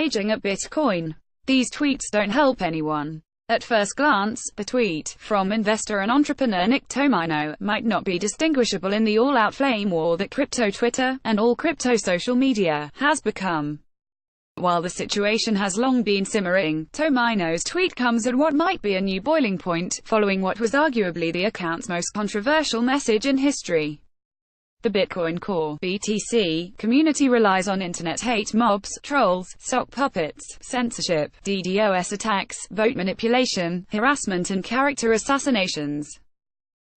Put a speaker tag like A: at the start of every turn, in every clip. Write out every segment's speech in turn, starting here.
A: engaging at Bitcoin. These tweets don't help anyone. At first glance, the tweet, from investor and entrepreneur Nick Tomino, might not be distinguishable in the all-out flame war that crypto Twitter, and all crypto social media, has become. While the situation has long been simmering, Tomino's tweet comes at what might be a new boiling point, following what was arguably the account's most controversial message in history. The Bitcoin Core (BTC) community relies on internet hate mobs, trolls, sock puppets, censorship, DDoS attacks, vote manipulation, harassment and character assassinations.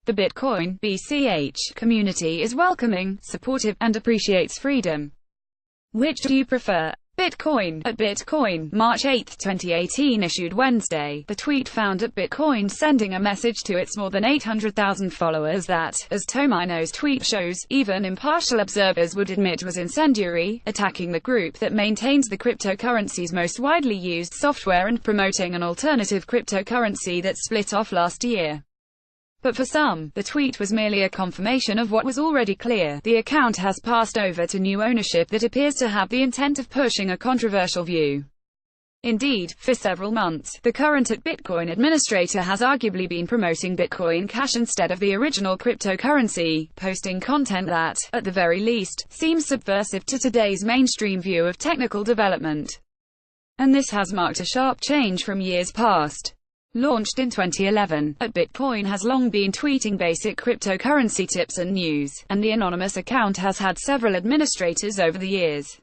A: The Bitcoin (BCH) community is welcoming, supportive, and appreciates freedom. Which do you prefer? Bitcoin. At Bitcoin, March 8, 2018 issued Wednesday, the tweet found at Bitcoin sending a message to its more than 800,000 followers that, as Tomino's tweet shows, even impartial observers would admit was incendiary, attacking the group that maintains the cryptocurrency's most widely used software and promoting an alternative cryptocurrency that split off last year. But for some, the tweet was merely a confirmation of what was already clear: the account has passed over to new ownership that appears to have the intent of pushing a controversial view. Indeed, for several months, the current @Bitcoin administrator has arguably been promoting Bitcoin Cash instead of the original cryptocurrency, posting content that, at the very least, seems subversive to today's mainstream view of technical development. And this has marked a sharp change from years past. Launched in 2011, @Bitcoin has long been tweeting basic cryptocurrency tips and news, and the anonymous account has had several administrators over the years.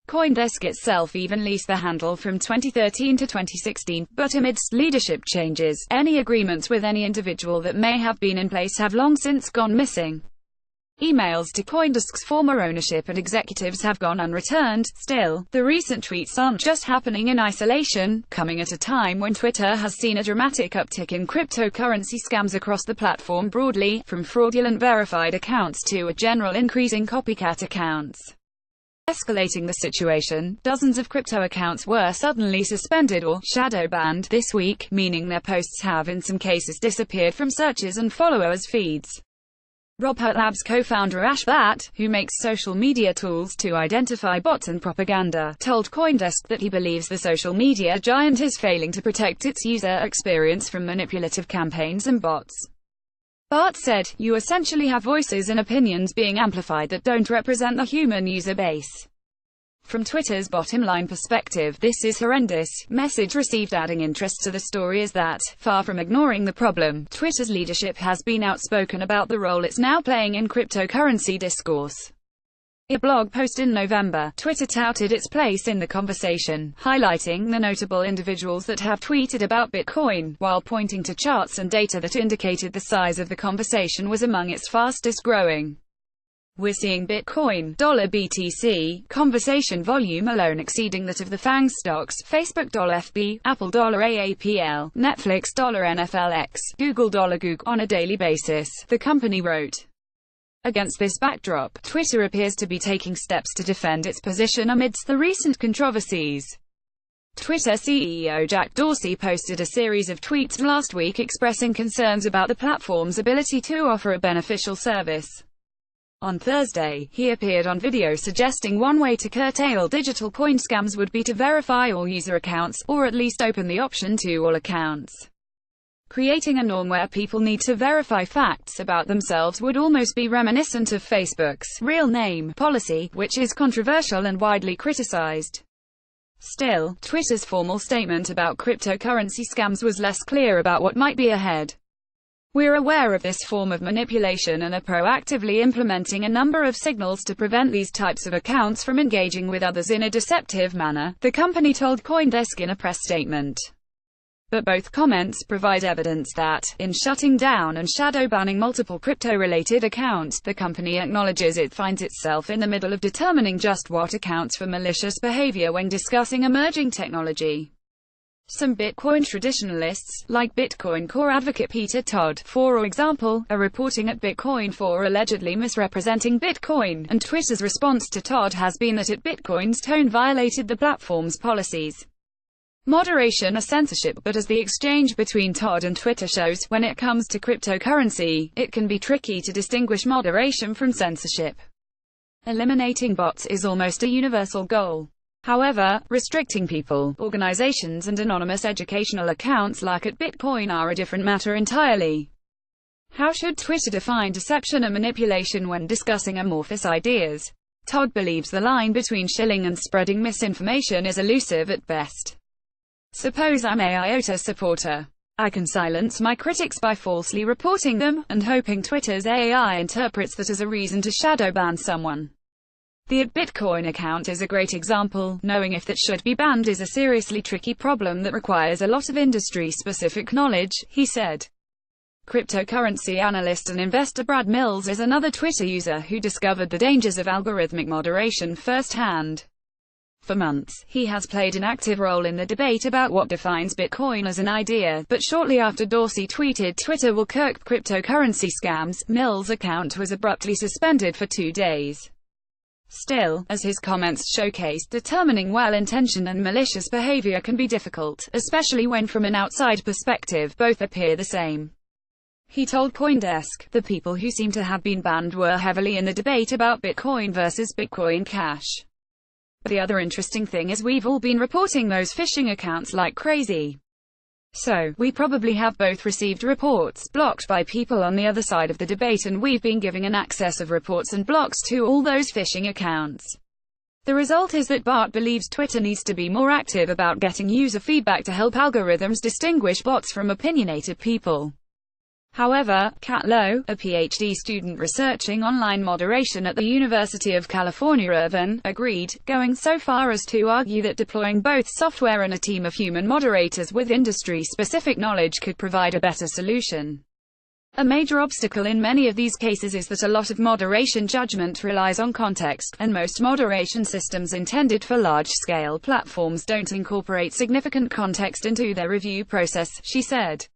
A: CoinDesk itself even leased the handle from 2013 to 2016, but amidst leadership changes, any agreements with any individual that may have been in place have long since gone missing. Emails to CoinDesk's former ownership and executives have gone unreturned. Still, the recent tweets aren't just happening in isolation, coming at a time when Twitter has seen a dramatic uptick in cryptocurrency scams across the platform broadly, from fraudulent verified accounts to a general increase in copycat accounts. Escalating the situation, dozens of crypto accounts were suddenly suspended or shadow banned this week, meaning their posts have in some cases disappeared from searches and followers' feeds. Robot Labs co-founder Ash Bhatt, who makes social media tools to identify bots and propaganda, told CoinDesk that he believes the social media giant is failing to protect its user experience from manipulative campaigns and bots. Bhatt said, "You essentially have voices and opinions being amplified that don't represent the human user base. From Twitter's bottom-line perspective, this is horrendous." Message received adding interest to the story is that, far from ignoring the problem, Twitter's leadership has been outspoken about the role it's now playing in cryptocurrency discourse. In a blog post in November, Twitter touted its place in the conversation, highlighting the notable individuals that have tweeted about Bitcoin, while pointing to charts and data that indicated the size of the conversation was among its fastest growing. "We're seeing Bitcoin $BTC conversation volume alone exceeding that of the FANG stocks, Facebook $FB, Apple $AAPL, Netflix $NFLX, Google $Google on a daily basis," the company wrote. Against this backdrop, Twitter appears to be taking steps to defend its position amidst the recent controversies. Twitter CEO Jack Dorsey posted a series of tweets last week expressing concerns about the platform's ability to offer a beneficial service. On Thursday, he appeared on video suggesting one way to curtail digital coin scams would be to verify all user accounts, or at least open the option to all accounts. Creating a norm where people need to verify facts about themselves would almost be reminiscent of Facebook's real name policy, which is controversial and widely criticized. Still, Twitter's formal statement about cryptocurrency scams was less clear about what might be ahead. "We're aware of this form of manipulation and are proactively implementing a number of signals to prevent these types of accounts from engaging with others in a deceptive manner," the company told CoinDesk in a press statement. But both comments provide evidence that, in shutting down and shadow banning multiple crypto-related accounts, the company acknowledges it finds itself in the middle of determining just what accounts for malicious behavior when discussing emerging technology. Some Bitcoin traditionalists, like Bitcoin Core advocate Peter Todd, for example, are reporting at Bitcoin for allegedly misrepresenting Bitcoin, and Twitter's response to Todd has been that Bitcoin's tone violated the platform's policies. Moderation or censorship. But as the exchange between Todd and Twitter shows, when it comes to cryptocurrency, it can be tricky to distinguish moderation from censorship. Eliminating bots is almost a universal goal. However, restricting people, organizations and anonymous educational accounts like @Bitcoin are a different matter entirely. How should Twitter define deception and manipulation when discussing amorphous ideas? Todd believes the line between shilling and spreading misinformation is elusive at best. Suppose I'm a IOTA supporter. I can silence my critics by falsely reporting them, and hoping Twitter's AI interprets that as a reason to shadow ban someone. The @Bitcoin account is a great example. Knowing if that should be banned is a seriously tricky problem that requires a lot of industry-specific knowledge, he said. Cryptocurrency analyst and investor Brad Mills is another Twitter user who discovered the dangers of algorithmic moderation firsthand. For months, he has played an active role in the debate about what defines Bitcoin as an idea, but shortly after Dorsey tweeted Twitter will curb cryptocurrency scams, Mills' account was abruptly suspended for 2 days. Still, as his comments showcased, determining well-intentioned and malicious behavior can be difficult, especially when from an outside perspective, both appear the same. He told CoinDesk, the people who seem to have been banned were heavily in the debate about Bitcoin versus Bitcoin Cash. The other interesting thing is we've all been reporting those phishing accounts like crazy. So, we probably have both received reports blocked by people on the other side of the debate, and we've been giving an access of reports and blocks to all those phishing accounts. The result is that Bart believes Twitter needs to be more active about getting user feedback to help algorithms distinguish bots from opinionated people. However, Kat Lowe, a PhD student researching online moderation at the University of California, Irvine, agreed, going so far as to argue that deploying both software and a team of human moderators with industry-specific knowledge could provide a better solution. A major obstacle in many of these cases is that a lot of moderation judgment relies on context, and most moderation systems intended for large-scale platforms don't incorporate significant context into their review process, she said.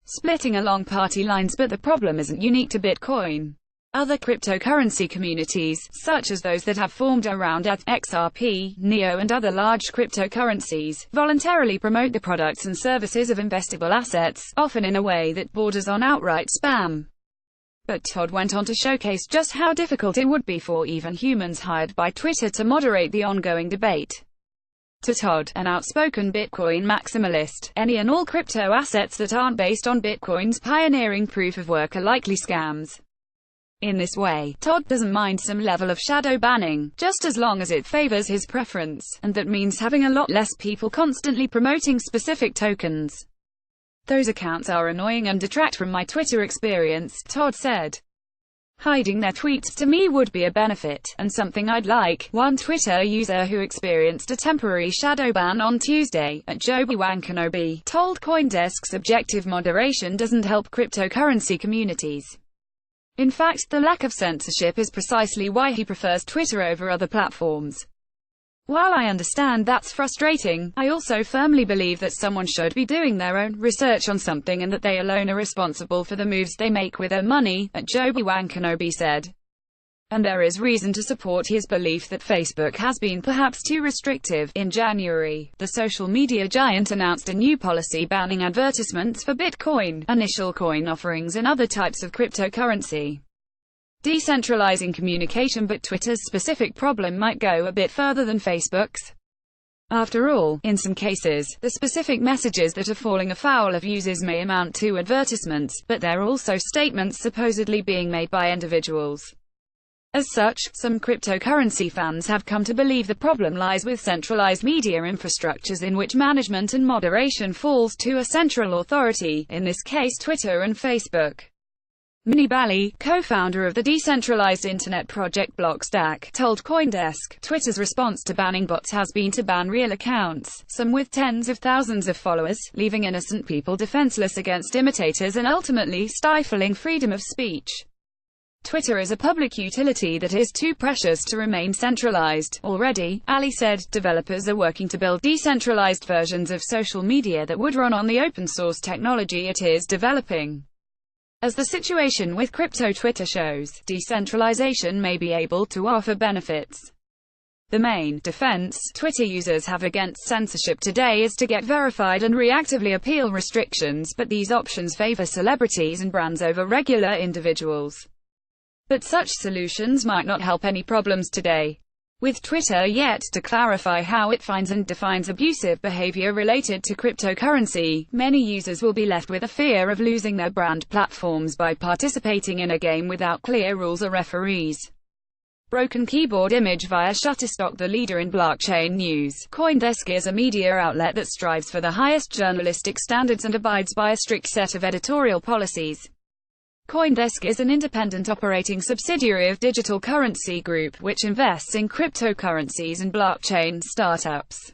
A: Splitting along party lines, but the problem isn't unique to Bitcoin. Other cryptocurrency communities, such as those that have formed around XRP, NEO and other large cryptocurrencies, voluntarily promote the products and services of investable assets, often in a way that borders on outright spam. But Todd went on to showcase just how difficult it would be for even humans hired by Twitter to moderate the ongoing debate. To Todd, an outspoken Bitcoin maximalist, any and all crypto assets that aren't based on Bitcoin's pioneering proof of work are likely scams. In this way, Todd doesn't mind some level of shadow banning, just as long as it favors his preference, and that means having a lot less people constantly promoting specific tokens. Those accounts are annoying and detract from my Twitter experience, Todd said. Hiding their tweets to me would be a benefit, and something I'd like. One Twitter user who experienced a temporary shadow ban on Tuesday, @Joby Wankanobi, told CoinDesk's objective moderation doesn't help cryptocurrency communities. In fact, the lack of censorship is precisely why he prefers Twitter over other platforms. While I understand that's frustrating, I also firmly believe that someone should be doing their own research on something and that they alone are responsible for the moves they make with their money, @Joby Wankanobi said. And there is reason to support his belief that Facebook has been perhaps too restrictive. In January, the social media giant announced a new policy banning advertisements for Bitcoin, initial coin offerings and other types of cryptocurrency. Decentralizing communication, but Twitter's specific problem might go a bit further than Facebook's. After all, in some cases, the specific messages that are falling afoul of users may amount to advertisements, but they're also statements supposedly being made by individuals. As such, some cryptocurrency fans have come to believe the problem lies with centralized media infrastructures in which management and moderation falls to a central authority, in this case Twitter and Facebook. Mini Bali, co-founder of the decentralized internet project Blockstack, told CoinDesk, Twitter's response to banning bots has been to ban real accounts, some with tens of thousands of followers, leaving innocent people defenseless against imitators and ultimately stifling freedom of speech. Twitter is a public utility that is too precious to remain centralized. Already, Ali said, developers are working to build decentralized versions of social media that would run on the open-source technology it is developing. As the situation with crypto Twitter shows, decentralization may be able to offer benefits. The main defense Twitter users have against censorship today is to get verified and reactively appeal restrictions, but these options favor celebrities and brands over regular individuals. But such solutions might not help any problems today. With Twitter yet to clarify how it finds and defines abusive behavior related to cryptocurrency, many users will be left with a fear of losing their brand platforms by participating in a game without clear rules or referees. Broken keyboard image via Shutterstock. The leader in blockchain news, CoinDesk is a media outlet that strives for the highest journalistic standards and abides by a strict set of editorial policies. CoinDesk is an independent operating subsidiary of Digital Currency Group, which invests in cryptocurrencies and blockchain startups.